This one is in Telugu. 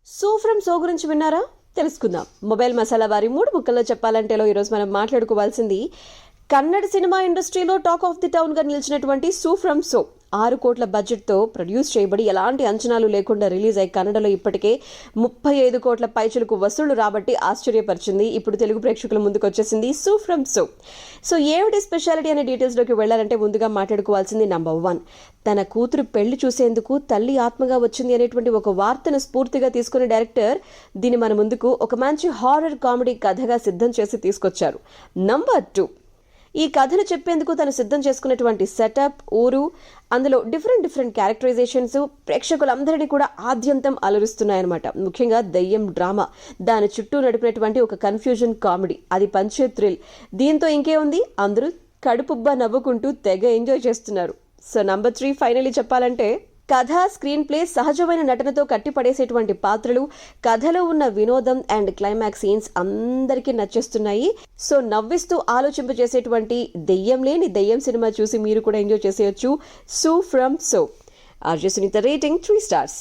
సో ఫ్రమ్ సో గురించి విన్నారా? తెలుసుకుందాం. మొబైల్ మసాలా వారి 3 ముక్కల్లో చెప్పాలంటేలో ఈరోజు మనం మాట్లాడుకోవాల్సింది కన్నడ సినిమా ఇండస్ట్రీలో టాక్ ఆఫ్ ది టౌన్ గా నిలిచినటువంటి సో ఫ్రమ్ సో 6 కోట్ల బడ్జెట్తో ప్రొడ్యూస్ చేయబడి ఎలాంటి అంచనాలు లేకుండా రిలీజ్ అయి కన్నడలో ఇప్పటికే 35 కోట్ల పైచులకు వసూళ్లు రాబట్టి ఆశ్చర్యపరిచింది. ఇప్పుడు తెలుగు ప్రేక్షకుల ముందుకు వచ్చేసింది సో ఫ్రమ్ సో. సో ఏమిటి స్పెషాలిటీ అనే డీటెయిల్స్లోకి వెళ్లాలంటే ముందుగా మాట్లాడుకోవాల్సింది నంబర్ 1. తన కూతురు పెళ్లి చూసేందుకు తల్లి ఆత్మగా వచ్చింది అనేటువంటి ఒక వార్తను స్ఫూర్తిగా తీసుకుని డైరెక్టర్ దీన్ని మన ముందుకు ఒక మంచి హారర్ కామెడీ కథగా సిద్ధం చేసి తీసుకొచ్చారు. నంబర్ 2, ఈ కథను చెప్పేందుకు తను సిద్ధం చేసుకున్నటువంటి సెటప్, ఊరు, అందులో డిఫరెంట్ క్యారెక్టరైజేషన్స్ ప్రేక్షకులందరినీ కూడా ఆద్యంతం అలరిస్తున్నాయన్నమాట. ముఖ్యంగా దెయ్యం డ్రామా, దాని చుట్టూ నడిపినటువంటి ఒక కన్ఫ్యూజన్ కామెడీ, అది పంచే థ్రిల్. దీంతో ఇంకే ఉంది, అందరూ కడుపుబ్బా నవ్వుకుంటూ తెగ ఎంజాయ్ చేస్తున్నారు. సో నంబర్ 3 ఫైనలీ చెప్పాలంటే కథ, స్క్రీన్ ప్లే, సహజమైన నటనతో కట్టిపడేసేటువంటి పాత్రలు, కథలో ఉన్న వినోదం అండ్ క్లైమాక్స్ సీన్స్ అందరికీ నచ్చేస్తున్నాయి. సో నవ్విస్తూ ఆలోచింపజేసేటువంటి దెయ్యం లేని దెయ్యం సినిమా చూసి మీరు కూడా ఎంజాయ్ చేసేయచ్చు. Su From So. RJ Sunitha rating 3 stars.